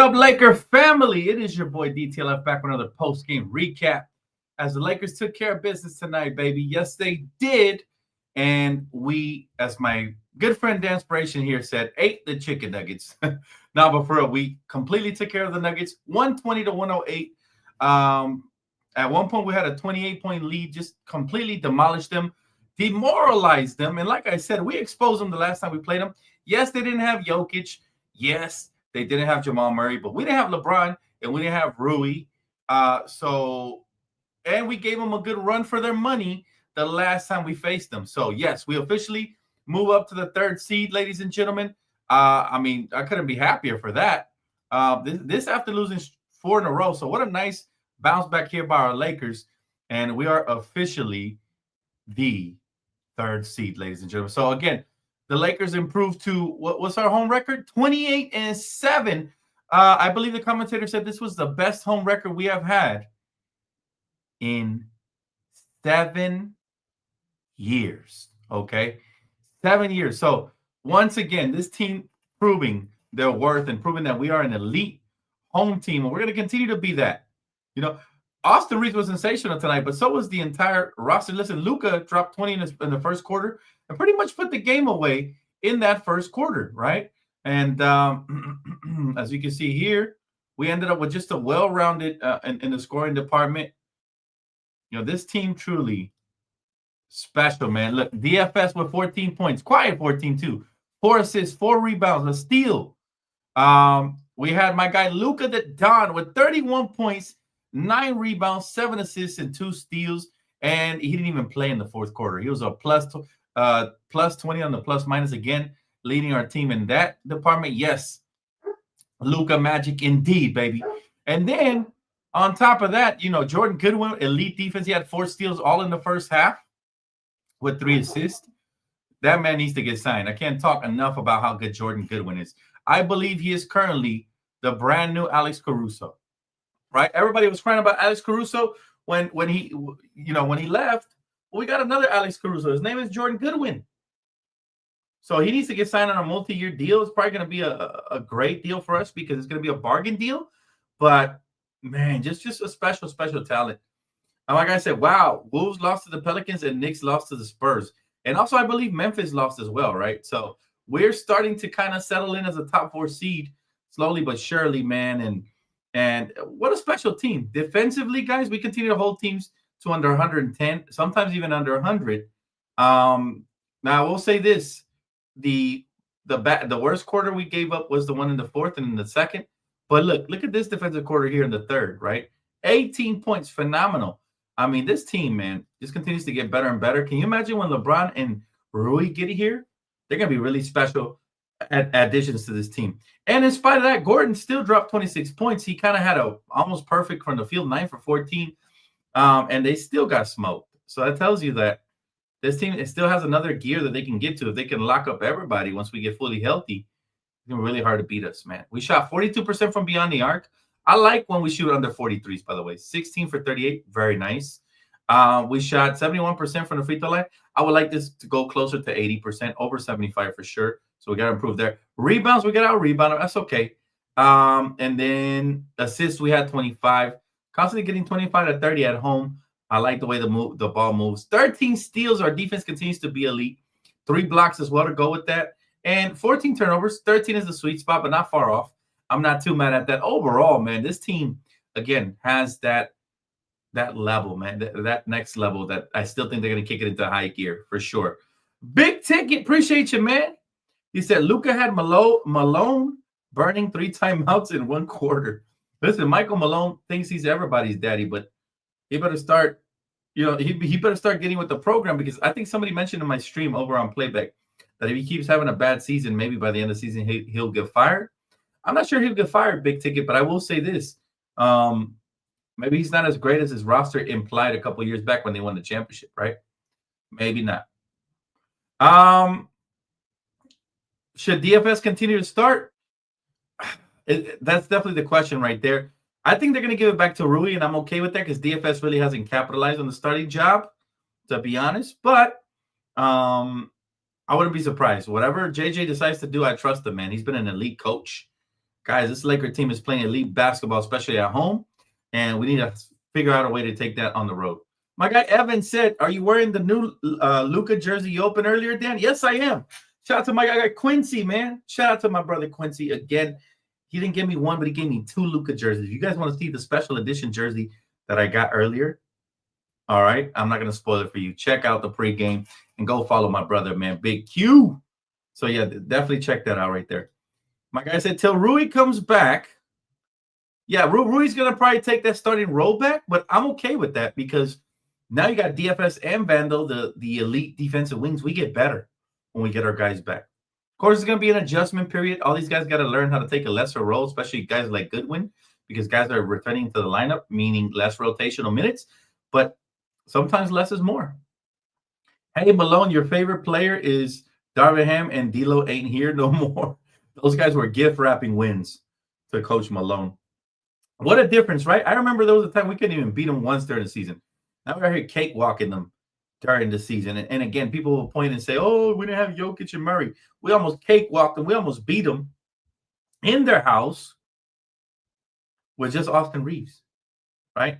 up, Laker family? It is your boy DTLF back with another post-game recap as the Lakers took care of business tonight, baby. Yes, they did. And we, as my good friend Danspiration here said, ate the chicken nuggets. Now, but for real, we completely took care of the Nuggets, 120 to 108. At one point, we had a 28-point lead, just completely demolished them, demoralized them. And like I said, we exposed them the last time we played them. Yes, they didn't have Jokic. Yes, they didn't have Jamal Murray, but we didn't have LeBron and we didn't have Rui. And we gave them a good run for their money the last time we faced them. So, yes, we officially move up to the third seed, ladies and gentlemen. I couldn't be happier for that. This after losing 4 in a row. So, what a nice bounce back here by our Lakers. And we are officially the third seed, ladies and gentlemen. So, again, the Lakers improved to what's our home record? 28-7. I believe the commentator said this was the best home record we have had in 7 years. Okay, 7 years. So once again, this team proving their worth and proving that we are an elite home team, and we're going to continue to be that. You know, Austin Reeves was sensational tonight, but so was the entire roster. Listen, Luka dropped 20 in the first quarter and pretty much put the game away in that first quarter, right? And as you can see here, we ended up with just a well-rounded in the scoring department. You know, this team truly special, man. Look, DFS with 14 points, quiet 14 too, 4 assists, 4 rebounds, a steal. We had my guy Luka the Don with 31 points, 9 rebounds, 7 assists, and 2 steals. And he didn't even play in the fourth quarter. He was a plus 20 on the plus minus again, leading our team in that department. Yes, Luka magic indeed, baby. And then on top of that, you know, Jordan Goodwin, elite defense. He had 4 steals all in the first half with 3 assists. That man needs to get signed. I can't talk enough about how good Jordan Goodwin is. I believe he is currently the brand new Alex Caruso. Right? Everybody was crying about Alex Caruso when he left. Well, we got another Alex Caruso. His name is Jordan Goodwin. So he needs to get signed on a multi-year deal. It's probably going to be a great deal for us because it's going to be a bargain deal. But, man, just a special, special talent. And like I said, wow, Wolves lost to the Pelicans and Knicks lost to the Spurs. And also, I believe Memphis lost as well, right? So we're starting to kind of settle in as a top 4 seed slowly but surely, man. And what a special team. Defensively, guys, we continue to hold teams to under 110, sometimes even under 100. Now, I will say this. The worst quarter we gave up was the one in the fourth and in the second. But look at this defensive quarter here in the third, right? 18 points, phenomenal. I mean, this team, man, just continues to get better and better. Can you imagine when LeBron and Rui get here? They're going to be really special additions to this team. And in spite of that, Gordon still dropped 26 points. He kind of had a almost perfect from the field, 9 for 14. And they still got smoked. So that tells you that this team, it still has another gear that they can get to. If they can lock up everybody once we get fully healthy, it's going to be really hard to beat us, man. We shot 42% from beyond the arc. I like when we shoot under 43s, by the way. 16 for 38, very nice. We shot 71% from the free throw line. I would like this to go closer to 80%, over 75 for sure. So we got to improve there. Rebounds, we got our rebounder. That's okay. And then assists, we had 25. Constantly getting 25 to 30 at home. I like the way the ball moves. 13 steals. Our defense continues to be elite. 3 blocks as well to go with that. And 14 turnovers. 13 is the sweet spot, but not far off. I'm not too mad at that. Overall, man, this team, again, has that level, man, that next level that I still think they're going to kick it into high gear for sure. Big Ticket, appreciate you, man. He said Luka had Malone burning 3 timeouts in 1 quarter. Listen, Michael Malone thinks he's everybody's daddy, but he better start, he better start getting with the program because I think somebody mentioned in my stream over on Playback that if he keeps having a bad season, maybe by the end of the season, he'll get fired. I'm not sure he'll get fired, Big Ticket, but I will say this. Maybe he's not as great as his roster implied a couple years back when they won the championship, right? Maybe not. Should DFS continue to start? That's definitely the question right there. I think they're going to give it back to Rui, and I'm okay with that because DFS really hasn't capitalized on the starting job, to be honest. But I wouldn't be surprised. Whatever JJ decides to do, I trust him, man. He's been an elite coach. Guys, this Laker team is playing elite basketball, especially at home, and we need to figure out a way to take that on the road. My guy Evan said, "Are you wearing the new Luka jersey you opened earlier, Dan?" Yes, I am. Shout out to my guy Quincy, man. Shout out to my brother Quincy again. He didn't give me one, but he gave me 2 Luka jerseys. If you guys want to see the special edition jersey that I got earlier, all right, I'm not going to spoil it for you. Check out the pregame and go follow my brother, man, Big Q. So, yeah, definitely check that out right there. My guy said, till Rui comes back. Yeah, Rui's going to probably take that starting role back, but I'm okay with that because now you got DFS and Vandal, the elite defensive wings. We get better when we get our guys back. Of course, it's going to be an adjustment period. All these guys got to learn how to take a lesser role, especially guys like Goodwin, because guys are returning to the lineup, meaning less rotational minutes. But sometimes less is more. Hey, Malone, your favorite player is Darvin Ham and D'Lo ain't here no more. Those guys were gift wrapping wins to Coach Malone. What a difference, right? I remember there was a time we couldn't even beat them once during the season. Now we're here cakewalking them during the season. And again, people will point and say, oh, we didn't have Jokic and Murray. We almost cakewalked them. We almost beat them in their house with just Austin Reeves, right?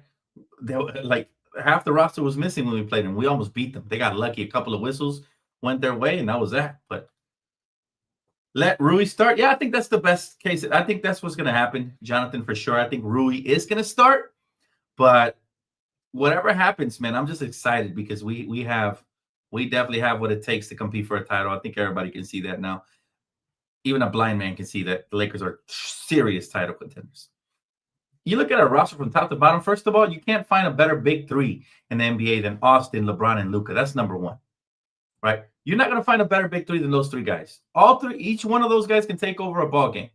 They were, like, half the roster was missing when we played them. We almost beat them. They got lucky. A couple of whistles went their way, and that was that. But let Rui start. Yeah, I think that's the best case. I think that's what's going to happen, Jonathan, for sure. I think Rui is going to start. But whatever happens, man, I'm just excited because we definitely have what it takes to compete for a title. I think everybody can see that now. Even a blind man can see that the Lakers are serious title contenders. You look at our roster from top to bottom. First of all, you can't find a better big 3 in the NBA than Austin, LeBron, and Luka. That's number 1, right? You're not going to find a better big 3 than those 3 guys. All 3, each one of those guys can take over a ball game.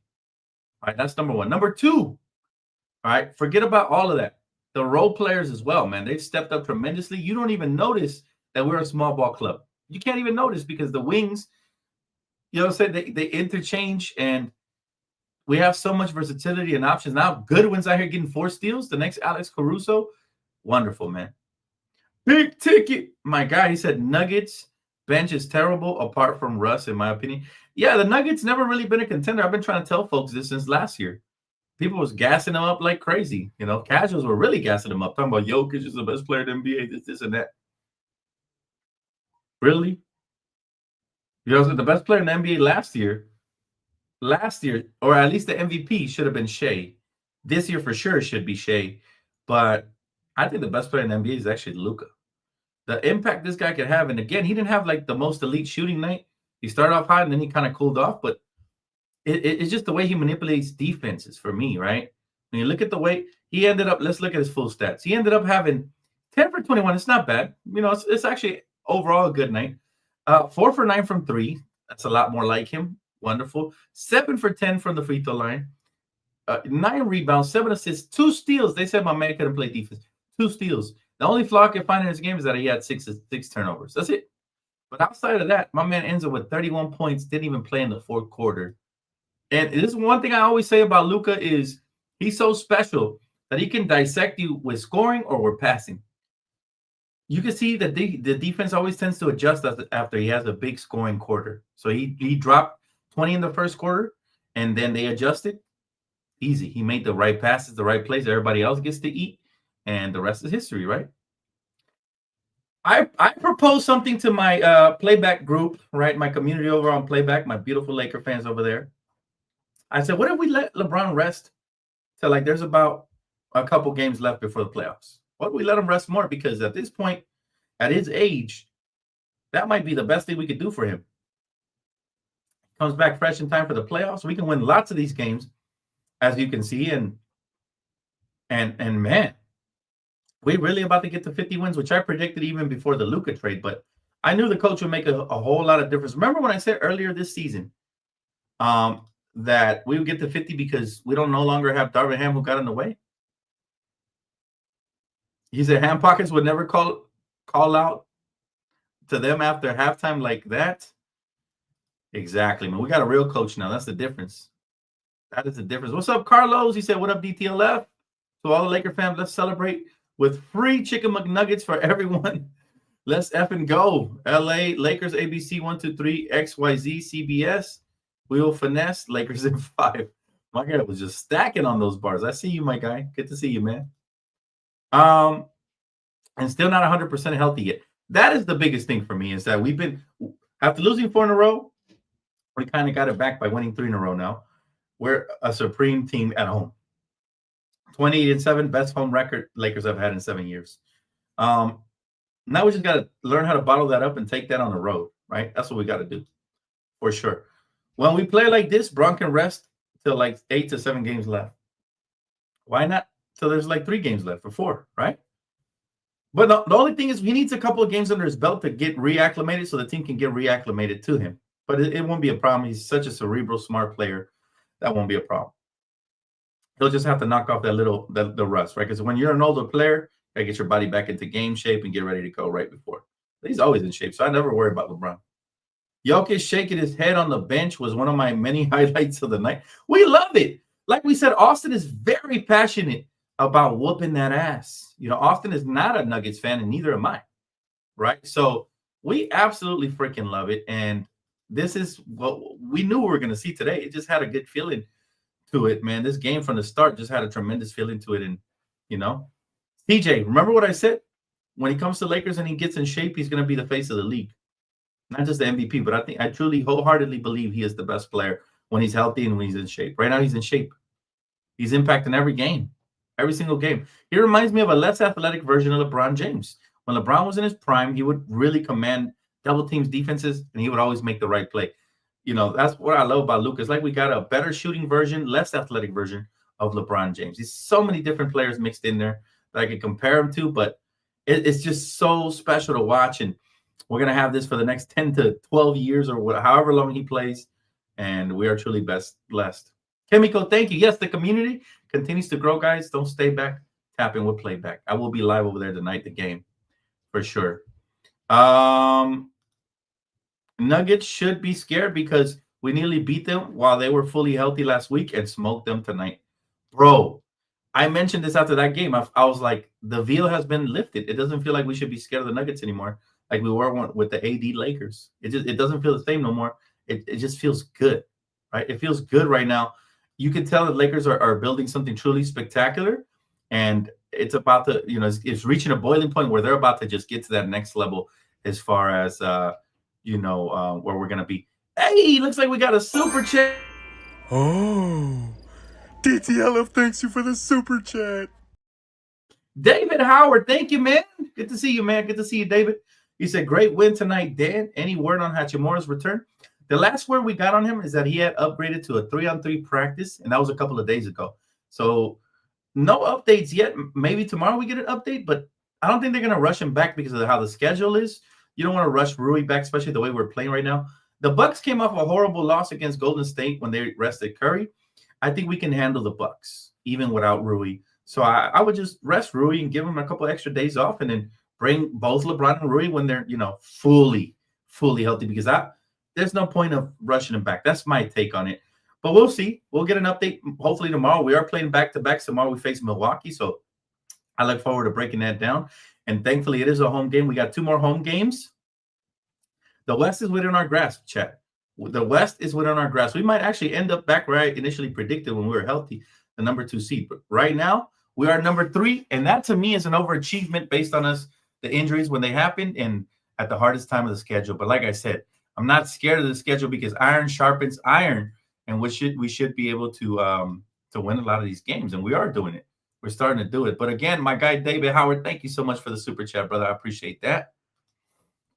All right, that's number 1. Number 2, all right, forget about all of that. The role players as well, man. They've stepped up tremendously. You don't even notice that we're a small ball club. You can't even notice because the wings, you know what I'm saying, they interchange, and we have so much versatility and options. Now Goodwin's out here getting 4 steals. The next Alex Caruso. Wonderful, man. Big ticket. My guy, he said Nuggets bench is terrible apart from Russ, in my opinion. Yeah, the Nuggets never really been a contender. I've been trying to tell folks this since last year. People was gassing them up like crazy. You know, casuals were really gassing them up, talking about Jokic is the best player in the NBA, this and that. Really? You know, the best player in the NBA last year, or at least the MVP should have been Shea. This year for sure should be Shea. But I think the best player in the NBA is actually Luka. The impact this guy could have, and again, he didn't have like the most elite shooting night. He started off hot and then he kind of cooled off, but it's just the way he manipulates defenses for me, right? When you look at the way he ended up, let's look at his full stats. He ended up having 10 for 21. It's not bad. You know, it's actually overall a good night. 4 for 9 from 3. That's a lot more like him. Wonderful. 7 for 10 from the free throw line. 9 rebounds, 7 assists, 2 steals. They said my man couldn't play defense. 2 steals. The only flaw I can find in his game is that he had 6 turnovers. That's it. But outside of that, my man ends up with 31 points, didn't even play in the 4th quarter. And this is one thing I always say about Luka is he's so special that he can dissect you with scoring or with passing. You can see that the defense always tends to adjust after he has a big scoring quarter. So he dropped 20 in the 1st quarter, and then they adjusted. Easy. He made the right passes, the right plays. Everybody else gets to eat, and the rest is history, right? I proposed something to my playback group, right? My community over on Playback, my beautiful Laker fans over there. I said, what if we let LeBron rest till like there's about a couple games left before the playoffs? What if we let him rest more? Because at this point, at his age, that might be the best thing we could do for him. Comes back fresh in time for the playoffs. We can win lots of these games, as you can see. And man, we're really about to get to 50 wins, which I predicted even before the Luka trade. But I knew the coach would make a whole lot of difference. Remember when I said earlier this season, that we would get to 50 because we don't no longer have Darvin Ham who got in the way? He said Ham Pockets would never call out to them after halftime like that. Exactly, man. We got a real coach now. That's the difference. That is the difference. What's up, Carlos? He said, what up, DTLF? To all the Laker fans, let's celebrate with free chicken McNuggets for everyone. Let's effing go. LA, Lakers, ABC 123, XYZ, CBS. We will finesse Lakers in 5. My guy was just stacking on those bars. I see you, my guy. Good to see you, man. Um, and still not 100% healthy yet. That is the biggest thing for me is that we've been after losing 4 in a row, we kind of got it back by winning 3 in a row now. We're a supreme team at home. 28-7, best home record Lakers have had in 7 years. Now we just got to learn how to bottle that up and take that on the road, right? That's what we got to do for sure. When we play like this, Bron can rest till like 8 to 7 games left. Why not? Till there's like 3 games left or 4, right? But the only thing is he needs a couple of games under his belt to get reacclimated so the team can get reacclimated to him. But it won't be a problem. He's such a cerebral, smart player. That won't be a problem. He'll just have to knock off the rust, right? Because when you're an older player, you gotta get your body back into game shape and get ready to go right before. He's always in shape, so I never worry about LeBron. Jokic shaking his head on the bench was one of my many highlights of the night. We love it. Like we said, Austin is very passionate about whooping that ass. You know, Austin is not a Nuggets fan, and neither am I, right? So we absolutely freaking love it. And this is what we knew we were going to see today. It just had a good feeling to it, man. This game from the start just had a tremendous feeling to it. And, you know, TJ, remember what I said? When he comes to Lakers and he gets in shape, he's going to be the face of the league. Not just the MVP, but I truly wholeheartedly believe he is the best player when he's healthy and when he's in shape. Right now, he's in shape. He's impacting every game, every single game. He reminds me of a less athletic version of LeBron James. When LeBron was in his prime, he would really command double teams defenses, and he would always make the right play. You know, that's what I love about Luka. It's like we got a better shooting version, less athletic version of LeBron James. There's so many different players mixed in there that I could compare him to, but it's just so special to watch. And we're going to have this for the next 10 to 12 years or however long he plays. And we are truly blessed. Chemical, thank you. Yes, the community continues to grow, guys. Don't stay back. Tap in with playback. I will be live over there tonight, the game, for sure. Nuggets should be scared because we nearly beat them while they were fully healthy last week and smoked them tonight. Bro, I mentioned this after that game. I was like, the veil has been lifted. It doesn't feel like we should be scared of the Nuggets anymore like we were with the AD Lakers. It doesn't feel the same no more. It just feels good, right? It feels good right now. You can tell that Lakers are building something truly spectacular, and it's about to, you know, it's reaching a boiling point where they're about to just get to that next level as far as, where we're going to be. Hey, looks like we got a super chat. Oh, DTLF thanks you for the super chat. David Howard, thank you, man. Good to see you, man. Good to see you, David. He said, great win tonight, Dan. Any word on Hachimura's return? The last word we got on him is that he had upgraded to a 3-on-3 practice, and that was a couple of days ago. So no updates yet. Maybe tomorrow we get an update, but I don't think they're going to rush him back because of how the schedule is. You don't want to rush Rui back, especially the way we're playing right now. The Bucks came off a horrible loss against Golden State when they rested Curry. I think we can handle the Bucks, even without Rui. So I would just rest Rui and give him a couple extra days off and then bring both LeBron and Rui when they're, fully healthy, because there's no point of rushing them back. That's my take on it. But we'll see. We'll get an update hopefully tomorrow. We are playing back-to-backs tomorrow. We face Milwaukee, so I look forward to breaking that down. And thankfully, it is a home game. We got 2 more home games. The West is within our grasp, chat. The West is within our grasp. We might actually end up back where I initially predicted when we were healthy, the number 2 seed. But right now, we are number 3, and that to me is an overachievement based on the injuries when they happened and at the hardest time of the schedule. But like I said, I'm not scared of the schedule because iron sharpens iron, and we should be able to win a lot of these games, and we are doing it. We're starting to do it. But again, my guy David Howard, thank you so much for the super chat, brother. I appreciate that.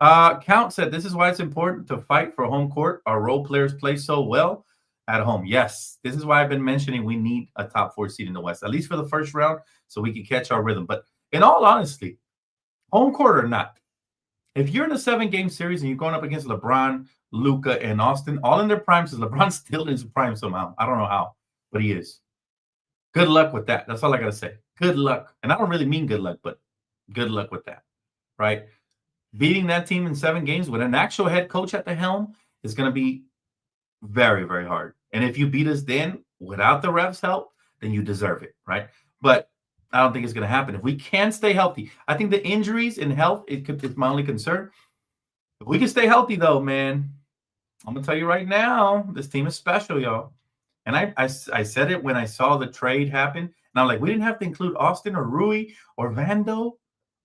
Count said, this is why it's important to fight for home court. Our role players play so well at home. Yes, this is why I've been mentioning we need a top 4 seed in the West, at least for the first round, so we can catch our rhythm. But in all honesty, home court or not, if you're in a 7-game series and you're going up against LeBron, Luka, and Austin, all in their primes, because LeBron's still in his prime somehow. I don't know how, but he is. Good luck with that. That's all I got to say. Good luck. And I don't really mean good luck, but good luck with that, right? Beating that team in 7 games with an actual head coach at the helm is going to be very, very hard. And if you beat us then without the refs' help, then you deserve it, right? But I don't think it's going to happen. If we can stay healthy, I think the injuries and health it's my only concern. If we can stay healthy, though, man, I'm going to tell you right now, this team is special, y'all. And I said it when I saw the trade happen. And I'm like, we didn't have to include Austin or Rui or Vando.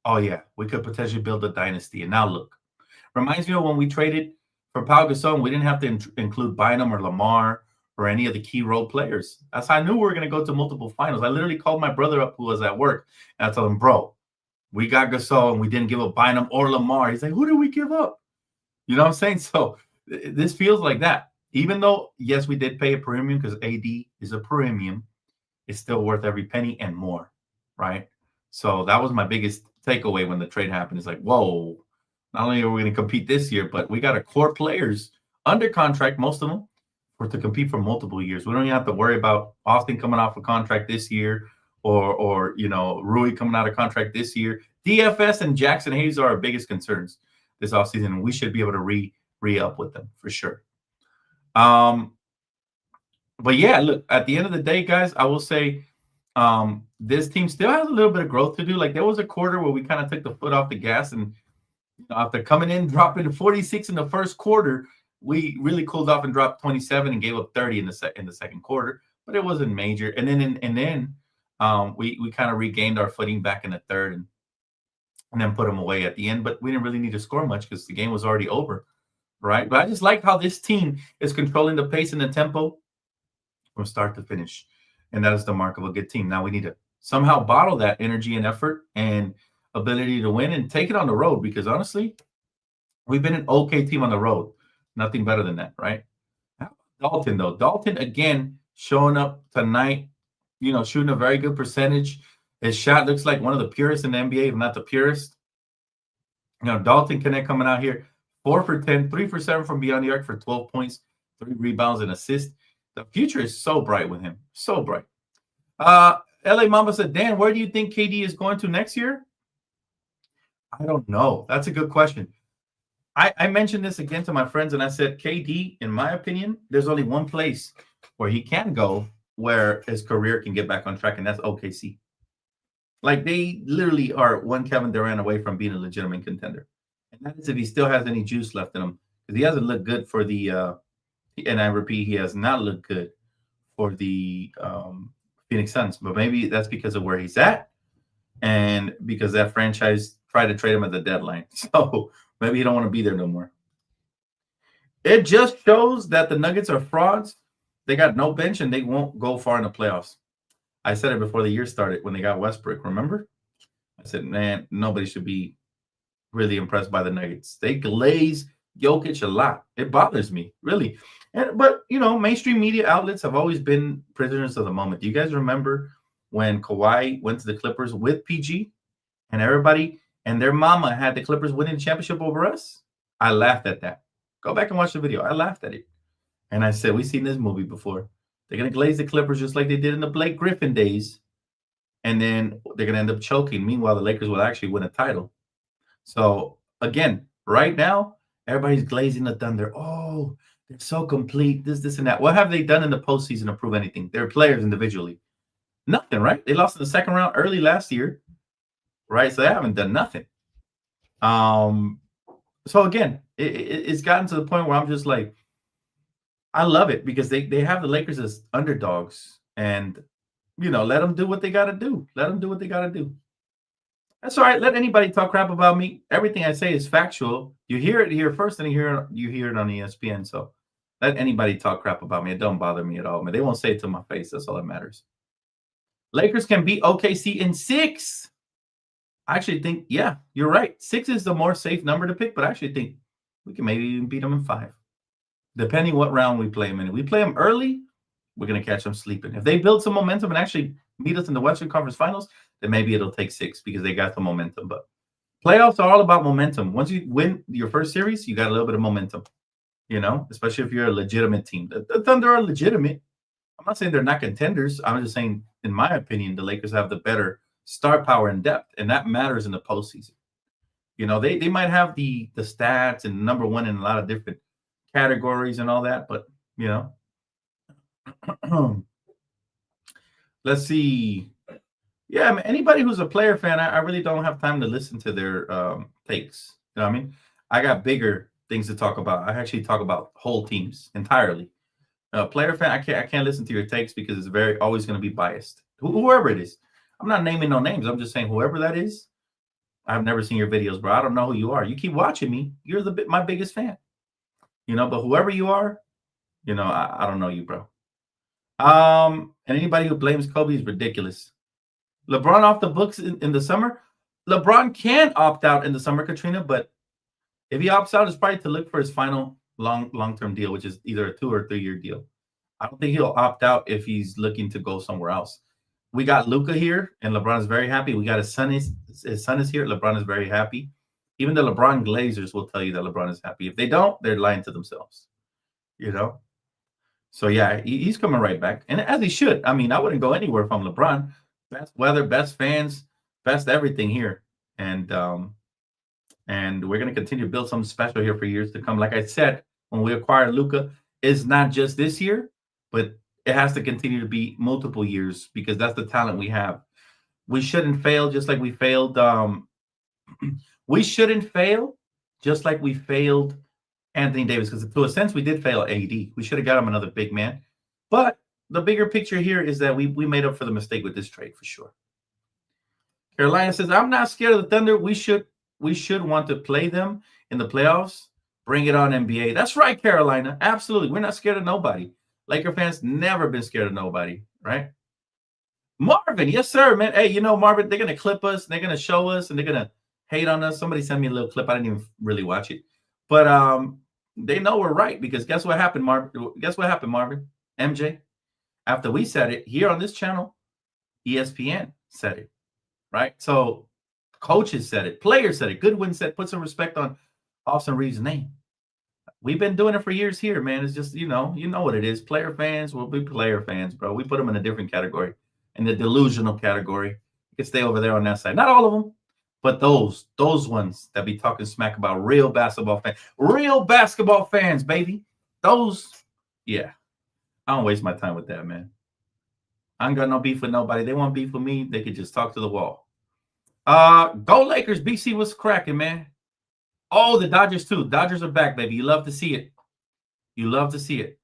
Oh, yeah, we could potentially build a dynasty. And now look, reminds me of when we traded for Pau Gasol. We didn't have to include Bynum or Lamar or any of the key role players. That's how I knew we were going to go to multiple finals. I literally called my brother up who was at work. And I told him, bro, we got Gasol and we didn't give up Bynum or Lamar. He's like, who did we give up? You know what I'm saying? So this feels like that. Even though, yes, we did pay a premium because AD is a premium, it's still worth every penny and more, right? So that was my biggest takeaway when the trade happened. It's like, whoa, not only are we going to compete this year, but we got a core players under contract, most of them, for to compete for multiple years. We don't even have to worry about Austin coming off a contract this year or Rui coming out of contract this year. DFS and Jackson Hayes are our biggest concerns this offseason, and we should be able to re-up with them for sure. But yeah, look, at the end of the day, guys, I will say this team still has a little bit of growth to do. Like there was a quarter where we kind of took the foot off the gas, and after coming in, dropping 46 in the first quarter, we really cooled off and dropped 27 and gave up 30 in the second quarter. But it wasn't major. And then we kind of regained our footing back in the third and then put them away at the end. But we didn't really need to score much because the game was already over, right? But I just like how this team is controlling the pace and the tempo from start to finish. And that is the mark of a good team. Now we need to somehow bottle that energy and effort and ability to win and take it on the road, because honestly, we've been an okay team on the road. Nothing better than that, right? Dalton, though. Dalton, again, showing up tonight, shooting a very good percentage. His shot looks like one of the purest in the NBA, if not the purest. Dalton Connect coming out here, 4 for 10, 3 for 7 from beyond the arc for 12 points, 3 rebounds and assists. The future is so bright with him. So bright. LA Mamba said, Dan, where do you think KD is going to next year? I don't know. That's a good question. I mentioned this again to my friends, and I said, KD, in my opinion, there's only one place where he can go where his career can get back on track, and that's OKC. Like, they literally are one Kevin Durant away from being a legitimate contender. And that is if he still has any juice left in him. Because he hasn't looked good for the and I repeat, he has not looked good for the Phoenix Suns. But maybe that's because of where he's at and because that franchise tried to trade him at the deadline. So maybe he don't want to be there no more. It just shows that the Nuggets are frauds. They got no bench and they won't go far in the playoffs. I said it before the year started when they got Westbrook, remember? I said, man, nobody should be really impressed by the Nuggets. They glaze Jokic a lot. It bothers me, really. But mainstream media outlets have always been prisoners of the moment. Do you guys remember when Kawhi went to the Clippers with PG and everybody and their mama had the Clippers winning the championship over us? I laughed at that. Go back and watch the video. I laughed at it. And I said, we've seen this movie before. They're going to glaze the Clippers just like they did in the Blake Griffin days. And then they're going to end up choking. Meanwhile, the Lakers will actually win a title. So, again, right now, everybody's glazing the Thunder. Oh, they're so complete, this, and that. What have they done in the postseason to prove anything? They're players individually. Nothing, right? They lost in the second round early last year, right? So they haven't done nothing. So, again, it's gotten to the point where I'm just like, I love it because they have the Lakers as underdogs. And, let them do what they got to do. Let them do what they got to do. That's all right. Let anybody talk crap about me. Everything I say is factual. You hear it here first, and you hear it on ESPN. So let anybody talk crap about me. It don't bother me at all, man. They won't say it to my face. That's all that matters. Lakers can beat OKC in 6. I actually think, yeah, you're right. 6 is the more safe number to pick, but I actually think we can maybe even beat them in 5. Depending what round we play them in. If we play them early, we're going to catch them sleeping. If they build some momentum and actually meet us in the Western Conference Finals, then maybe it'll take 6 because they got the momentum. But playoffs are all about momentum. Once you win your first series, you got a little bit of momentum, especially if you're a legitimate team. The Thunder are legitimate. I'm not saying they're not contenders. I'm just saying, in my opinion, the Lakers have the better star power and depth, and that matters in the postseason. They might have the stats and number one in a lot of different categories and all that, but, let's see. Yeah, I mean, anybody who's a player fan, I really don't have time to listen to their takes. You know what I mean? I got bigger things to talk about. I actually talk about whole teams entirely. Player fan, I can't listen to your takes because it's always going to be biased. Whoever it is, I'm not naming no names. I'm just saying whoever that is. I've never seen your videos, bro. I don't know who you are. You keep watching me. You're my biggest fan. But whoever you are, I don't know you, bro. And anybody who blames Kobe is ridiculous. LeBron off the books in the summer. LeBron can opt out in the summer, Katrina, but if he opts out, it's probably to look for his final long-term deal, which is either a 2 or 3 year deal. I don't think he'll opt out if he's looking to go somewhere else. We got Luka here, and LeBron is very happy. We got his son is here. LeBron is very happy. Even the LeBron Glazers will tell you that LeBron is happy. If they don't, they're lying to themselves. So yeah, he's coming right back, and as he should. I mean, I wouldn't go anywhere if I'm LeBron. Best weather, best fans, best everything here, and we're gonna continue to build something special here for years to come. Like I said, when we acquire Luka, it's not just this year, but it has to continue to be multiple years because that's the talent we have. We shouldn't fail just like we failed. We shouldn't fail just like we failed Anthony Davis, because to a sense we did fail AD. We should have got him another big man. But the bigger picture here is that we made up for the mistake with this trade for sure. Carolina says, I'm not scared of the Thunder. We should want to play them in the playoffs. Bring it on, NBA. That's right, Carolina. Absolutely. We're not scared of nobody. Laker fans never been scared of nobody, right? Marvin, yes, sir, man. Hey, Marvin, they're going to clip us. They're going to show us, and they're going to hate on us. Somebody sent me a little clip. I didn't even really watch it. But they know we're right because guess what happened, Marvin? Guess what happened, Marvin? MJ? After we said it here on this channel, ESPN said it, right? So coaches said it. Players said it. Goodwin said, put some respect on Austin Reeves' name. We've been doing it for years here, man. It's just, you know what it is. Player fans will be player fans, bro. We put them in a different category, in the delusional category. You can stay over there on that side. Not all of them, but those ones that be talking smack about real basketball fans, baby. Those, yeah. I don't waste my time with that, man. I ain't got no beef with nobody. They want beef with me, they could just talk to the wall. Go Lakers. BC was cracking, man. Oh, the Dodgers too. Dodgers are back, baby. You love to see it. You love to see it.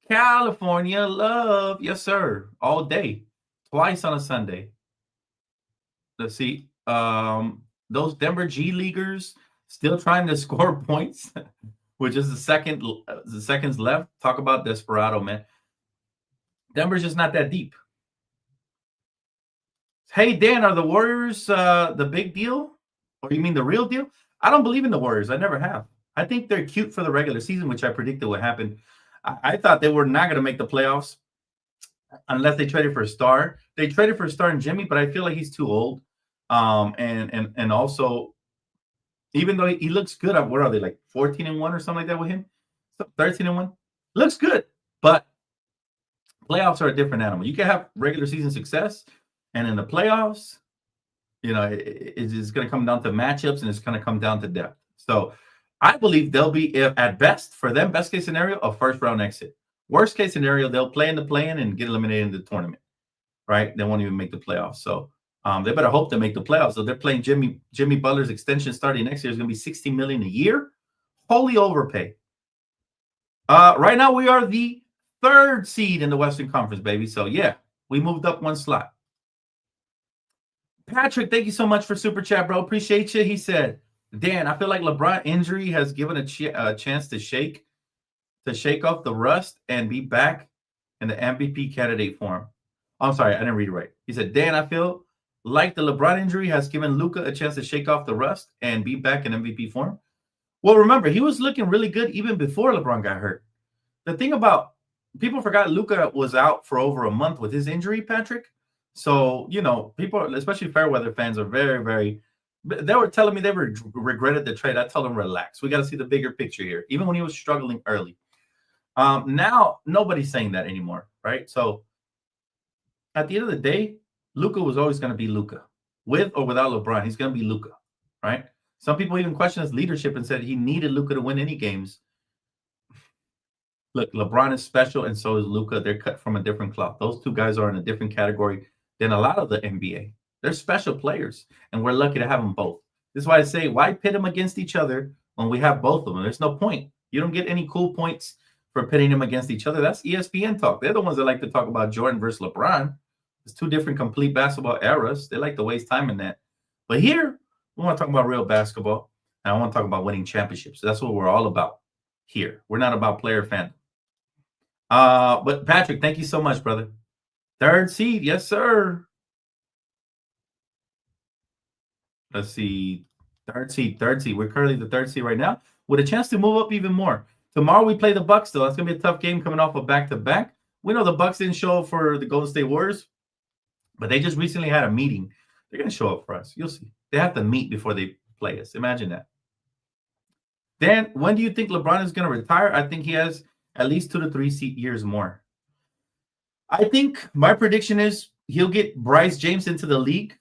California love. Yes, sir. All day. Twice on a Sunday. Let's see. Those Denver G Leaguers still trying to score points, which is the seconds left. Talk about desperado, man. Denver's just not that deep. Hey, Dan, are the Warriors the big deal? Or you mean the real deal? I don't believe in the Warriors. I never have. I think they're cute for the regular season, which I predicted would happen. I thought they were not going to make the playoffs unless they traded for a star. They traded for a star in Jimmy, but I feel like he's too old. And also, even though he looks good, what are they, like 14-1 or something like that with him? 13-1? Looks good, but playoffs are a different animal. You can have regular season success, and in the playoffs, it's going to come down to matchups, and it's going to come down to depth. So I believe they'll be, at best, for them, best case scenario, a first-round exit. Worst case scenario, they'll play in the play-in and get eliminated in the tournament, right? They won't even make the playoffs. So they better hope they make the playoffs. So they're playing Jimmy Butler's extension starting next year is going to be $60 million a year. Holy overpay. Right now, we are the 3rd seed in the Western Conference, baby. So, yeah, we moved up 1 slot. Patrick, thank you so much for Super Chat, bro. Appreciate you. He said, Dan, I feel like LeBron injury has given a chance to shake off the rust and be back in the MVP candidate form. I'm sorry, I didn't read it right. He said, Dan, I feel like the LeBron injury has given Luka a chance to shake off the rust and be back in MVP form. Well, remember, he was looking really good even before LeBron got hurt. The thing about people forgot Luka was out for over a month with his injury, Patrick. So, people, especially fair weather fans, are very, very. They were telling me they regretted the trade. I told them, relax. We got to see the bigger picture here, even when he was struggling early. Now, nobody's saying that anymore, right? So, at the end of the day, Luka was always going to be Luka. With or without LeBron, he's going to be Luka, right? Some people even questioned his leadership and said he needed Luka to win any games. Look, LeBron is special, and so is Luka. They're cut from a different cloth. Those two guys are in a different category than a lot of the NBA. They're special players, and we're lucky to have them both. This is why I say, why pit them against each other when we have both of them? There's no point. You don't get any cool points for pitting them against each other. That's ESPN talk. They're the ones that like to talk about Jordan versus LeBron. It's two different complete basketball eras. They like to waste time in that. But here, we want to talk about real basketball. And I want to talk about winning championships. That's what we're all about here. We're not about player fandom. But Patrick, thank you so much, brother. Third seed, yes, sir. Let's see. Third seed. We're currently the third seed right now, with a chance to move up even more. Tomorrow we play the Bucks, though. That's gonna be a tough game coming off of back-to-back. We know the Bucks didn't show up for the Golden State Warriors, but they just recently had a meeting. They're gonna show up for us. You'll see. They have to meet before they play us. Imagine that. Dan, when do you think LeBron is gonna retire? I think he has at least 2 to 3 years more. I think my prediction is he'll get Bryce James into the league.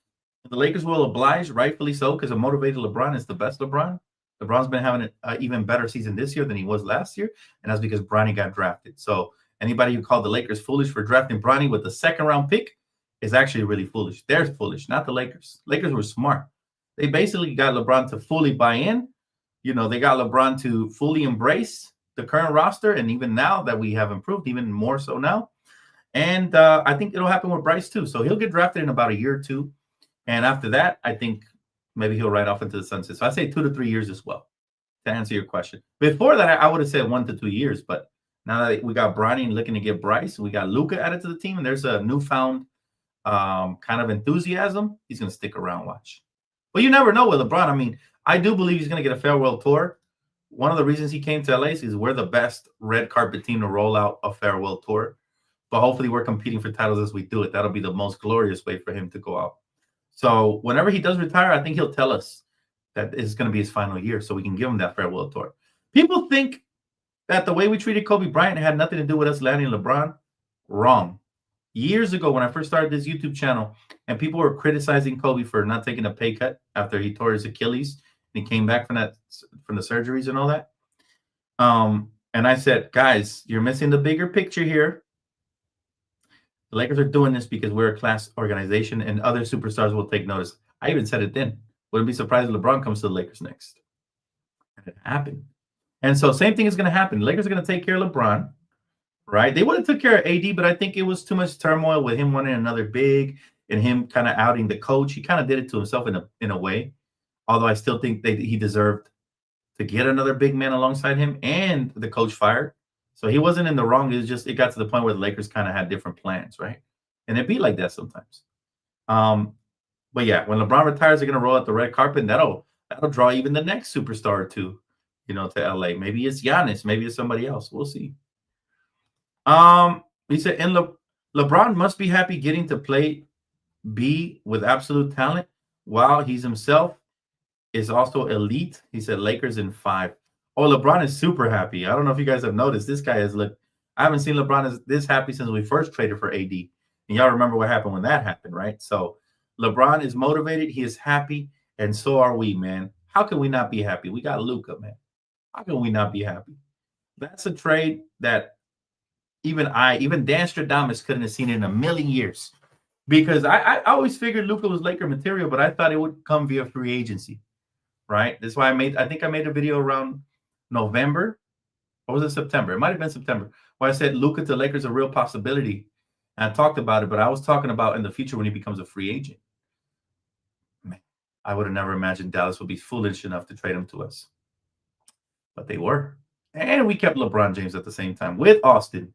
The Lakers will oblige, rightfully so, because a motivated LeBron is the best LeBron. LeBron's been having an even better season this year than he was last year, and that's because Bronny got drafted. So anybody who called the Lakers foolish for drafting Bronny with the second-round pick is actually really foolish. They're foolish, not the Lakers. Lakers were smart. They basically got LeBron to fully buy in. You know, they got LeBron to fully embrace the current roster, and even now that we have improved, even more so now. And I think it'll happen with Bryce too. So he'll get drafted in about a year or two. And after that, I think maybe he'll ride off into the sunset. So I say 2 to 3 years as well, to answer your question. Before that, I would have said 1 to 2 years. But now that we got Bronny and looking to get Bryce, we got Luka added to the team, and there's a newfound kind of enthusiasm. He's going to stick around, watch. But you never know with LeBron. I mean, I do believe he's going to get a farewell tour. One of the reasons he came to LA is we're the best red carpet team to roll out a farewell tour. But hopefully we're competing for titles as we do it. That'll be the most glorious way for him to go out. So whenever he does retire, I think he'll tell us that it's going to be his final year so we can give him that farewell tour. People think that the way we treated Kobe Bryant had nothing to do with us landing LeBron. Wrong. Years ago, when I first started this YouTube channel, and people were criticizing Kobe for not taking a pay cut after he tore his Achilles and he came back from the surgeries and all that. And I said, guys, you're missing the bigger picture here. The Lakers are doing this because we're a class organization and other superstars will take notice. I even said it then. Wouldn't be surprised if LeBron comes to the Lakers next. And it happened. And so same thing is going to happen. The Lakers are going to take care of LeBron, right? They would have took care of AD, but I think it was too much turmoil with him wanting another big and him kind of outing the coach. He kind of did it to himself in a way, although I still think he deserved to get another big man alongside him and the coach fired. So he wasn't in the wrong. It was just it got to the point where the Lakers kind of had different plans, right? And it'd be like that sometimes. But yeah, when LeBron retires, they're gonna roll out the red carpet, and that'll draw even the next superstar or two, to LA. Maybe it's Giannis, maybe it's somebody else. We'll see. He said, and LeBron must be happy getting to play B with absolute talent while he's himself is also elite. He said Lakers in 5. Oh, LeBron is super happy. I don't know if you guys have noticed. This guy has looked. I haven't seen LeBron as this happy since we first traded for AD. And y'all remember what happened when that happened, right? So LeBron is motivated. He is happy. And so are we, man. How can we not be happy? We got Luka, man. How can we not be happy? That's a trade that even Dan Stradamus couldn't have seen in a million years. Because I always figured Luka was Laker material, but I thought it would come via free agency, right? That's why I think I made a video around November, or was it September? It might have been September, where I said Luka to Lakers a real possibility. And I talked about it, but I was talking about in the future when he becomes a free agent. Man, I would have never imagined Dallas would be foolish enough to trade him to us. But they were. And we kept LeBron James at the same time with Austin,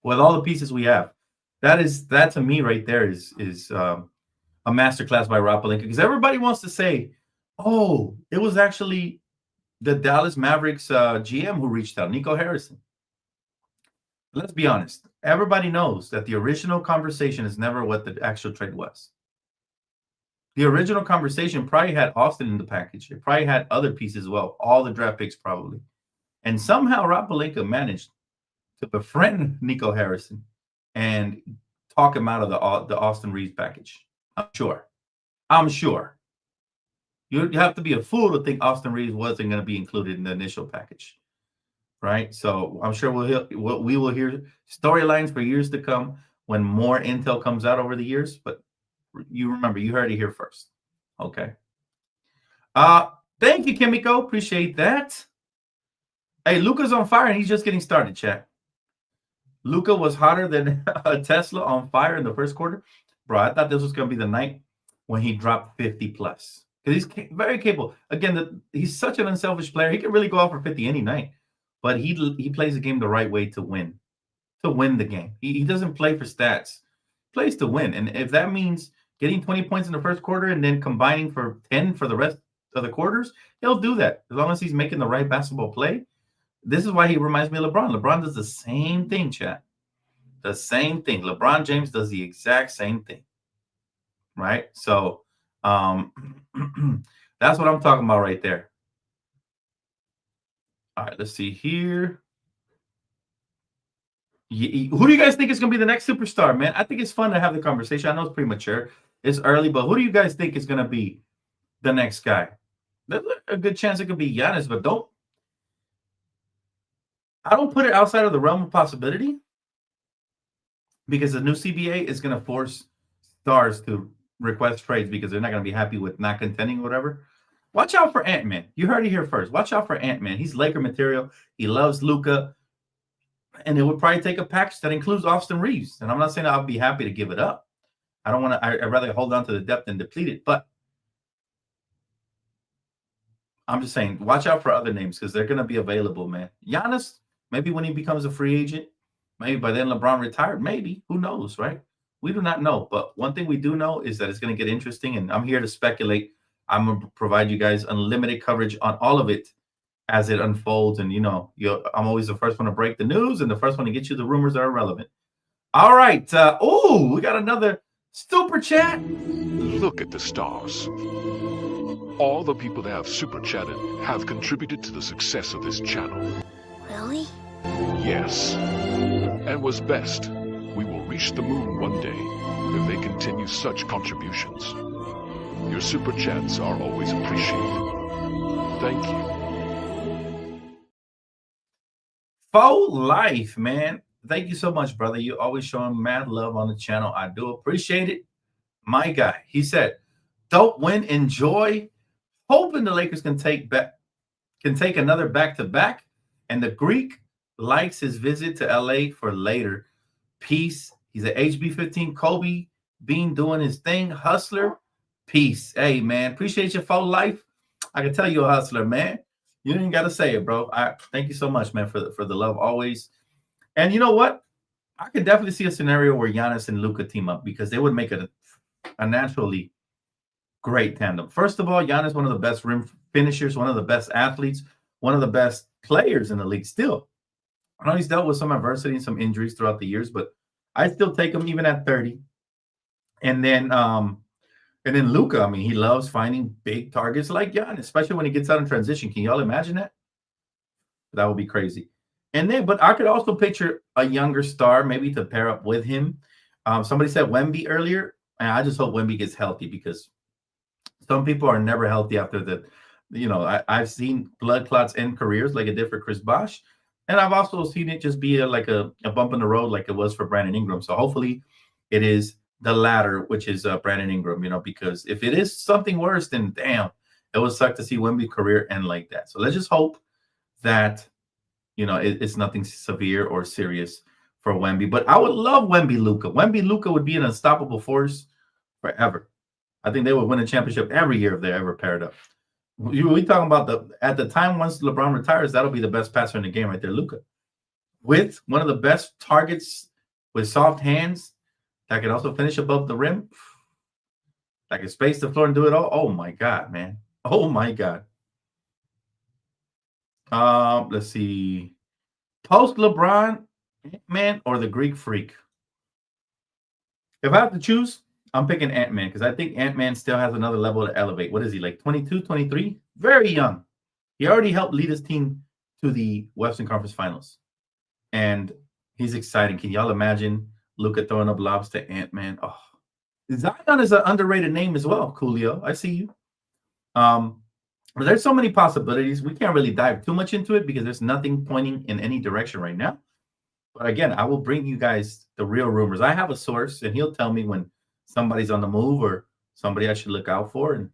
with all the pieces we have. That to me right there is a masterclass by Rob Pelinka, because everybody wants to say, oh, it was actually the Dallas Mavericks GM who reached out, Nico Harrison. Let's be honest. Everybody knows that the original conversation is never what the actual trade was. The original conversation probably had Austin in the package. It probably had other pieces as well, all the draft picks probably. And somehow Rob Pelinka managed to befriend Nico Harrison and talk him out of the Austin Reeves package. I'm sure. You have to be a fool to think Austin Reeves wasn't going to be included in the initial package, right? So I'm sure we will hear storylines for years to come when more intel comes out over the years. But you remember, you heard it here first. Okay. Thank you, Kimiko. Appreciate that. Hey, Luka's on fire and he's just getting started, chat. Luka was hotter than a Tesla on fire in the first quarter. Bro, I thought this was going to be the night when he dropped 50 plus. Because he's very capable. Again, he's such an unselfish player. He can really go out for 50 any night. But he plays the game the right way to win the game. He doesn't play for stats. He plays to win. And if that means getting 20 points in the first quarter and then combining for 10 for the rest of the quarters, he'll do that as long as he's making the right basketball play. This is why he reminds me of LeBron. LeBron does the same thing, chat. The same thing. LeBron James does the exact same thing. Right? So that's what I'm talking about right there. All right, let's see here. Who do you guys think is going to be the next superstar, man? I think it's fun to have the conversation. I know it's premature. It's early, but who do you guys think is going to be the next guy? There's a good chance it could be Giannis, but I don't put it outside of the realm of possibility because the new CBA is going to force stars to request trades because they're not going to be happy with not contending or whatever. Watch out for Ant-Man. You heard it here first. Watch out for Ant-Man. He's Laker material. He loves Luka. And it would probably take a package that includes Austin Reeves. And I'm not saying I'll be happy to give it up. I don't want to. I'd rather hold on to the depth and deplete it. But I'm just saying, watch out for other names because they're going to be available, man. Giannis, maybe when he becomes a free agent, maybe by then LeBron retired, maybe. Who knows, right? We do not know. But one thing we do know is that it's going to get interesting, and I'm here to speculate. I'm going to provide you guys unlimited coverage on all of it as it unfolds. And, I'm always the first one to break the news and the first one to get you the rumors that are relevant. All right. We got another super chat. Look at the stars. All the people that have super chatted have contributed to the success of this channel. Really? Yes. And what's best, we will reach the moon one day if they continue such contributions. Your super chats are always appreciated. Thank you. Faux life, man. Thank you so much, brother. You always showing mad love on the channel. I do appreciate it. My guy. He said, don't win, enjoy. Hoping the Lakers can take another back-to-back. And the Greek likes his visit to LA for later. Peace. He's an HB15 Kobe Bean doing his thing. Hustler. Peace. Hey, man. Appreciate your faux life. I can tell you're a hustler, man. You didn't got to say it, bro. Thank you so much, man, for the love always. And you know what? I could definitely see a scenario where Giannis and Luka team up because they would make it a naturally great tandem. First of all, Giannis, one of the best rim finishers, one of the best athletes, one of the best players in the league still. I know he's dealt with some adversity and some injuries throughout the years, but I still take him even at 30. And then Luka, I mean, he loves finding big targets like Giannis, especially when he gets out in transition. Can y'all imagine that? That would be crazy. And then, but I could also picture a younger star maybe to pair up with him. Somebody said Wemby earlier, and I just hope Wemby gets healthy because some people are never healthy after the, I've seen blood clots end careers like it did for Chris Bosh. And I've also seen it just be like a bump in the road like it was for Brandon Ingram. So hopefully it is the latter, which is Brandon Ingram, because if it is something worse, then damn, it would suck to see Wemby's career end like that. So let's just hope that, it's nothing severe or serious for Wemby. But I would love Wemby Luka. Wemby Luka would be an unstoppable force forever. I think they would win a championship every year if they ever paired up. We talking about at the time once LeBron retires, that'll be the best passer in the game right there, Luka. With one of the best targets with soft hands that can also finish above the rim, that can space the floor and do it all. Oh my God, man. Oh my God. Let's see. Post LeBron, Ant-Man, or the Greek Freak? If I have to choose, I'm picking Ant-Man because I think Ant-Man still has another level to elevate. What is he, like 22, 23? Very young. He already helped lead his team to the Western Conference Finals. And he's exciting. Can y'all imagine Luka throwing up lobs to Ant-Man? Oh, Zion is an underrated name as well, Coolio. I see you. But there's so many possibilities. We can't really dive too much into it because there's nothing pointing in any direction right now. But again, I will bring you guys the real rumors. I have a source, and he'll tell me when somebody's on the move or somebody I should look out for, and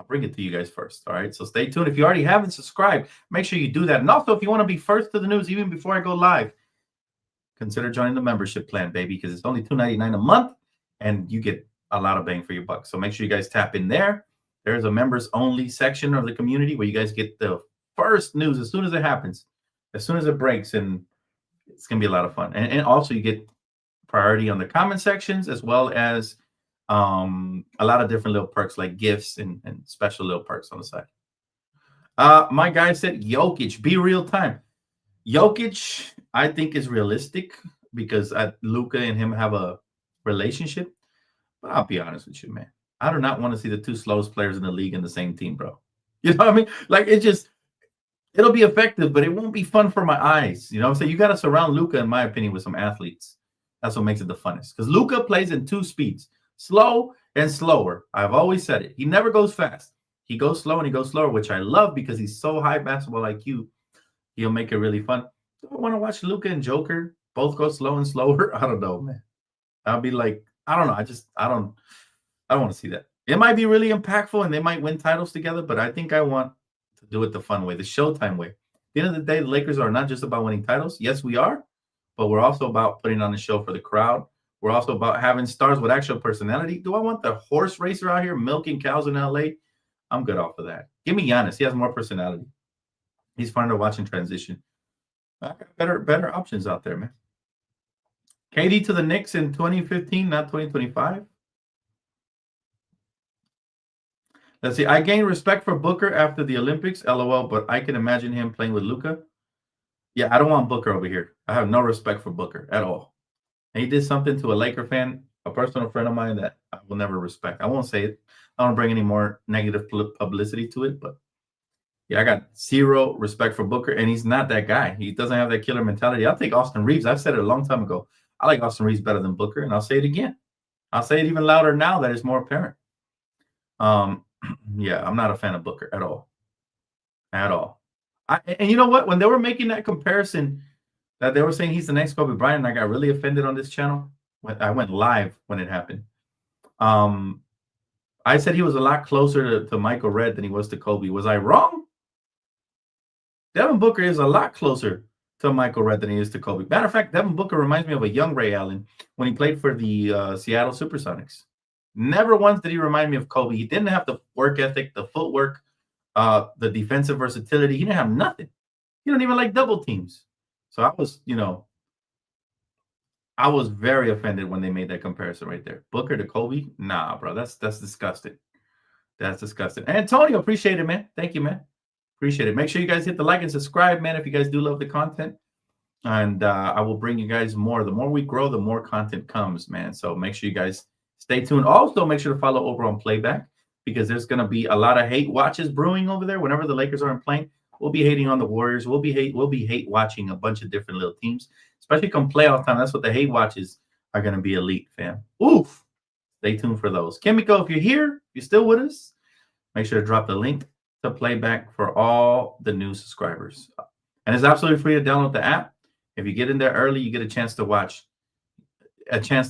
I'll bring it to you guys first. All right. So stay tuned. If you already haven't subscribed, make sure you do that. And also, if you want to be first to the news, even before I go live, consider joining the membership plan, baby, because it's only $2.99 a month and you get a lot of bang for your buck. So make sure you guys tap in there. There's a members only section of the community where you guys get the first news as soon as it happens, as soon as it breaks, and it's going to be a lot of fun. And also you get priority on the comment sections, as well as a lot of different little perks like gifts and special little perks on the side. My guy said Jokic, be real time. Jokic, I think, is realistic because Luka and him have a relationship. But I'll be honest with you, man. I do not want to see the two slowest players in the league in the same team, bro. You know what I mean? Like, it'll be effective, but it won't be fun for my eyes. You know what I'm saying? You got to surround Luka, in my opinion, with some athletes. That's what makes it the funnest. Because Luka plays in two speeds, slow and slower. I've always said it. He never goes fast. He goes slow and he goes slower, which I love because he's so high basketball IQ. He'll make it really fun. Do I want to watch Luka and Joker both go slow and slower? I don't know, man. I'll be like, I don't know. I don't want to see that. It might be really impactful and they might win titles together, but I think I want to do it the fun way, the Showtime way. At the end of the day, the Lakers are not just about winning titles. Yes, we are, but we're also about putting on a show for the crowd. We're also about having stars with actual personality. Do I want the horse racer out here milking cows in LA? I'm good off of that. Give me Giannis. He has more personality. He's fun to watch in transition. I got better options out there, man. KD to the Knicks in 2015, not 2025. Let's see. I gained respect for Booker after the Olympics, LOL, but I can imagine him playing with Luka. Yeah, I don't want Booker over here. I have no respect for Booker at all. And he did something to a Laker fan, a personal friend of mine, that I will never respect. I won't say it. I don't bring any more negative publicity to it, but yeah, I got zero respect for Booker, and he's not that guy. He doesn't have that killer mentality. I'll take Austin Reeves. I've said it a long time ago. I like Austin Reeves better than Booker, and I'll say it again. I'll say it even louder now that it's more apparent. Yeah, I'm not a fan of Booker at all. At all. And you know what? When they were making that comparison, that they were saying he's the next Kobe Bryant, and I got really offended on this channel. I went live when it happened. I said he was a lot closer to Michael Redd than he was to Kobe. Was I wrong? Devin Booker is a lot closer to Michael Redd than he is to Kobe. Matter of fact, Devin Booker reminds me of a young Ray Allen when he played for the Seattle Supersonics. Never once did he remind me of Kobe. He didn't have the work ethic, the footwork, the defensive versatility. He didn't have nothing. He don't even like double teams. So I was very offended when they made that comparison right there. Booker to Kobe? Nah, bro. That's disgusting. That's disgusting. Antonio, appreciate it, man. Thank you, man. Appreciate it. Make sure you guys hit the like and subscribe, man, if you guys do love the content. And I will bring you guys more. The more we grow, the more content comes, man. So make sure you guys stay tuned. Also, make sure to follow over on Playback because there's going to be a lot of hate watches brewing over there. Whenever the Lakers aren't playing, we'll be hating on the Warriors. We'll be hate watching a bunch of different little teams, especially come playoff time. That's what the hate watches are going to be elite, fam. Oof. Stay tuned for those. Kimiko, if you're here, you're still with us, make sure to drop the link to Playback for all the new subscribers. And it's absolutely free to download the app. If you get in there early, you get a chance to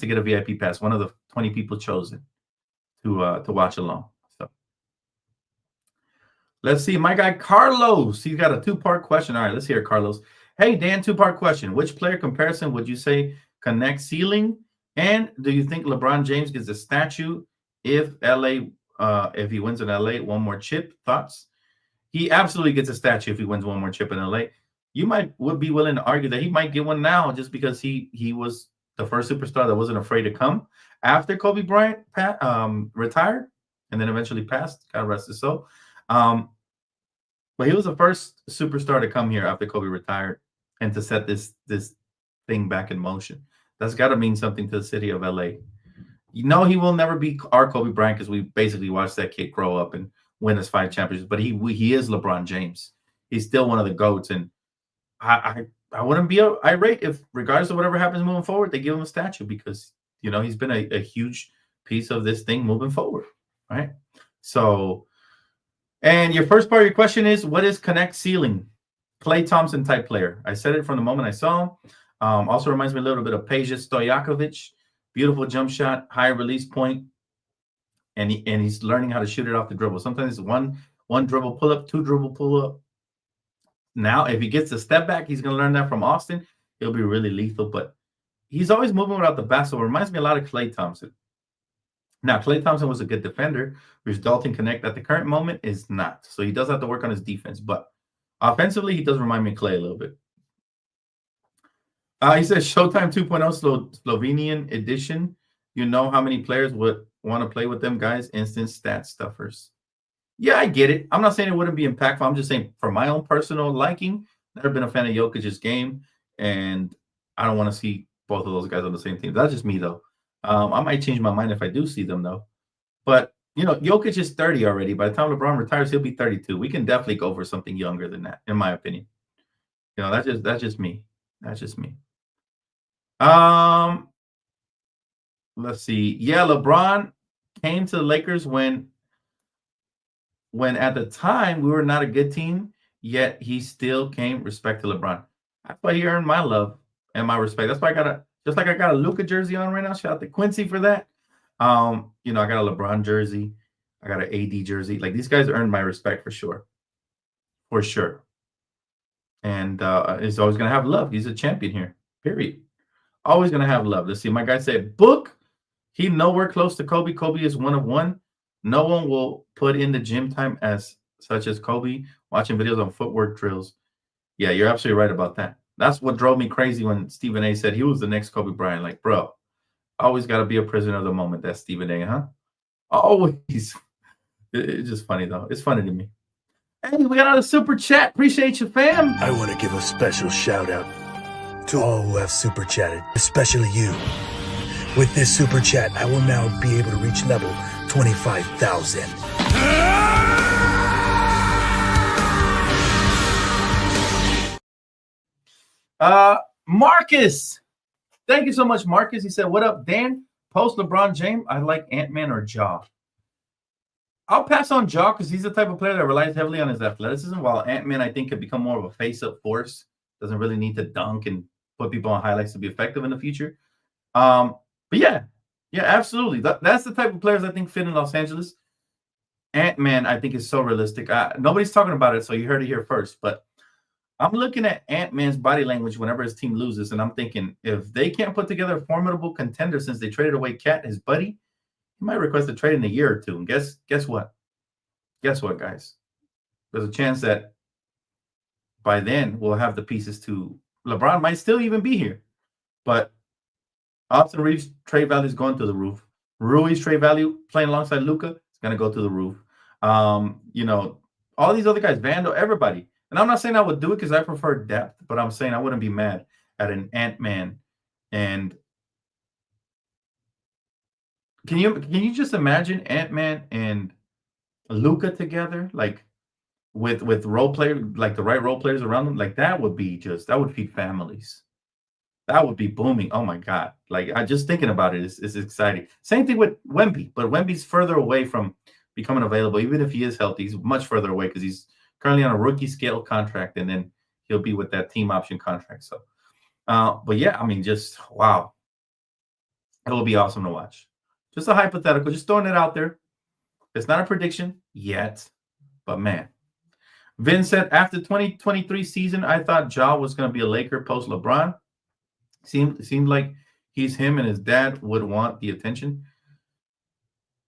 get a VIP pass, one of the 20 people chosen to watch along. So let's see. My guy Carlos, he's got a two-part question. All right, let's hear it, Carlos. Hey, Dan, two-part question. Which player comparison would you say connects ceiling? And do you think LeBron James gets a statue if he wins in LA, one more chip? Thoughts? He absolutely gets a statue if he wins one more chip in LA. You would be willing to argue that he might get one now just because he was the first superstar that wasn't afraid to come after Kobe Bryant retired and then eventually passed. God rest his soul. But he was the first superstar to come here after Kobe retired and to set this thing back in motion. That's got to mean something to the city of LA. You know, he will never be our Kobe Bryant because we basically watched that kid grow up and win his 5 championships. But he is LeBron James. He's still one of the GOATs. And I wouldn't be irate if, regardless of whatever happens moving forward, they give him a statue because, you know, he's been a huge piece of this thing moving forward, right? So, and your first part of your question is, what is connect ceiling? Klay Thompson type player. I said it from the moment I saw him. Also reminds me a little bit of Peja Stojakovic. Beautiful jump shot, high release point. and he's learning how to shoot it off the dribble. Sometimes one dribble pull up, two dribble pull up. Now, if he gets a step back, he's going to learn that from Austin. He'll be really lethal, but he's always moving without the basket. It reminds me a lot of Klay Thompson. Now, Klay Thompson was a good defender, which Dalton Connect at the current moment is not. So he does have to work on his defense, but offensively, he does remind me of Klay a little bit. He says Showtime 2.0 Slovenian edition. You know how many players would want to play with them guys? Instant stat stuffers. Yeah, I get it. I'm not saying it wouldn't be impactful. I'm just saying for my own personal liking, never been a fan of Jokic's game, and I don't want to see both of those guys on the same team. That's just me, though. I might change my mind if I do see them, though. But, Jokic is 30 already. By the time LeBron retires, he'll be 32. We can definitely go for something younger than that, in my opinion. That's just me. That's just me. Let's see. Yeah, LeBron came to the Lakers when at the time we were not a good team, yet he still came. Respect to LeBron. That's why he earned my love and my respect. That's why I got a Luka jersey on right now. Shout out to Quincy for that. I got a LeBron jersey. I got an AD jersey. Like, these guys earned my respect for sure. For sure. And he's always going to have love. He's a champion here, period. Always going to have love. Let's see. My guy said, Book, he nowhere close to Kobe. Kobe is one of one. No one will put in the gym time such as Kobe, watching videos on footwork drills. Yeah, you're absolutely right about that. That's what drove me crazy when Stephen A. said he was the next Kobe Bryant. Like, bro, always got to be a prisoner of the moment. That's Stephen A., huh? Always. It's just funny, though. It's funny to me. Hey, we got another super chat. Appreciate you, fam. I want to give a special shout out to all who have super chatted, especially you. With this super chat, I will now be able to reach level 25,000. Marcus. Thank you so much, Marcus. He said, what up, Dan? Post LeBron James, I like Ant-Man or Ja. I'll pass on Ja because he's the type of player that relies heavily on his athleticism, while Ant-Man, I think, could become more of a face-up force. Doesn't really need to dunk and put people on highlights to be effective in the future. But yeah, absolutely. That's the type of players I think fit in Los Angeles. Ant-Man, I think, is so realistic. Nobody's talking about it, so you heard it here first. But I'm looking at Ant-Man's body language whenever his team loses, and I'm thinking, if they can't put together a formidable contender since they traded away Cat, his buddy, he might request a trade in a year or two. And guess what? Guess what, guys? There's a chance that by then we'll have the pieces to LeBron might still even be here. But Austin Reeves' trade value is going through the roof. Rui's trade value playing alongside Luka is going to go through the roof. All these other guys, Vando, everybody. And I'm not saying I would do it because I prefer depth, but I'm saying I wouldn't be mad at an Ant-Man. And can you just imagine Ant-Man and Luka together, like with role player, like the right role players around them? Like, that would feed families. That would be booming. Oh my God. Like, I just thinking about it is exciting. Same thing with Wemby, but Wemby's further away from becoming available. Even if he is healthy, he's much further away because he's currently on a rookie scale contract, and then he'll be with that team option contract. So, but yeah, I mean, just wow. It will be awesome to watch. Just a hypothetical, just throwing it out there. It's not a prediction yet, but man. Vin said, after 2023 season, I thought Ja was going to be a Laker post LeBron. Seemed like he's him and his dad would want the attention.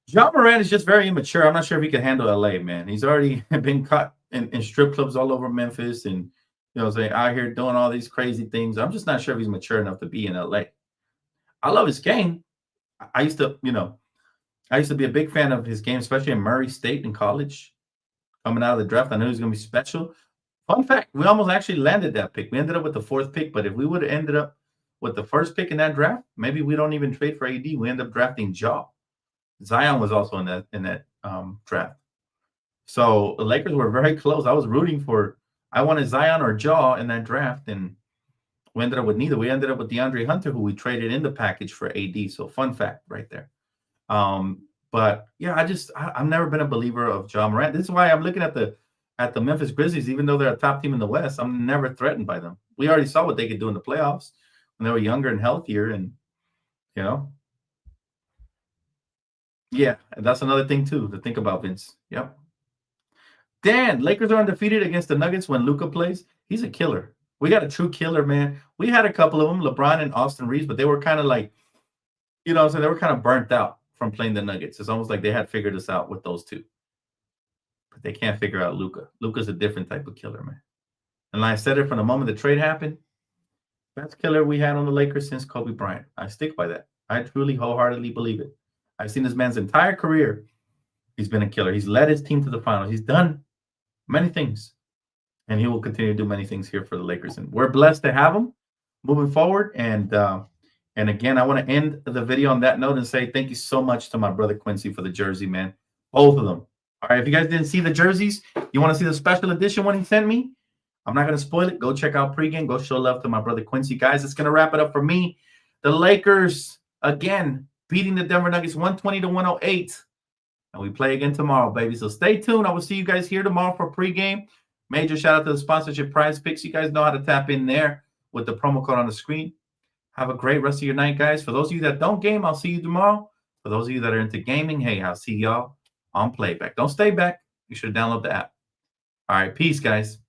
Ja Morant is just very immature. I'm not sure if he can handle LA, man. He's already been caught in strip clubs all over Memphis and, out here doing all these crazy things. I'm just not sure if he's mature enough to be in LA. I love his game. I used to be a big fan of his game, especially in Murray State in college. Coming out of the draft, I knew he was going to be special. Fun fact, we almost actually landed that pick. We ended up with the 4th pick, but if we would have ended up with the 1st pick in that draft, maybe we don't even trade for AD. We end up drafting Ja. Zion was also in that draft. So the Lakers were very close. I was rooting for, I wanted Zion or Ja in that draft, and we ended up with neither. We ended up with DeAndre Hunter, who we traded in the package for AD. So fun fact right there. But yeah, I've never been a believer of Ja Morant. This is why I'm looking at the Memphis Grizzlies. Even though they're a top team in the West, I'm never threatened by them. We already saw what they could do in the playoffs when they were younger and healthier, and Yeah, and that's another thing too to think about, Vince. Yep. Dan, Lakers are undefeated against the Nuggets when Luka plays. He's a killer. We got a true killer, man. We had a couple of them, LeBron and Austin Reeves, but they were kind of like, you know, so they were kind of burnt out from playing the Nuggets. It's almost like they had figured us out with those two, but they can't figure out Luka. Luka's a different type of killer, man. And like I said it from the moment the trade happened, best killer we had on the Lakers since Kobe Bryant. I stick by that. I truly, wholeheartedly believe it. I've seen this man's entire career. He's been a killer. He's led his team to the finals. He's done many things, and he will continue to do many things here for the Lakers. And we're blessed to have him moving forward. And again, I want to end the video on that note and say thank you so much to my brother Quincy for the jersey, man. Both of them. All right, if you guys didn't see the jerseys, you want to see the special edition one he sent me, I'm not going to spoil it. Go check out pregame. Go show love to my brother Quincy. Guys, it's going to wrap it up for me. The Lakers, again, beating the Denver Nuggets 120-108. And we play again tomorrow, baby. So stay tuned. I will see you guys here tomorrow for pregame. Major shout out to the sponsorship Prize Picks. You guys know how to tap in there with the promo code on the screen. Have a great rest of your night, guys. For those of you that don't game, I'll see you tomorrow. For those of you that are into gaming, hey, I'll see y'all on playback. Don't stay back. You should download the app. All right, peace, guys.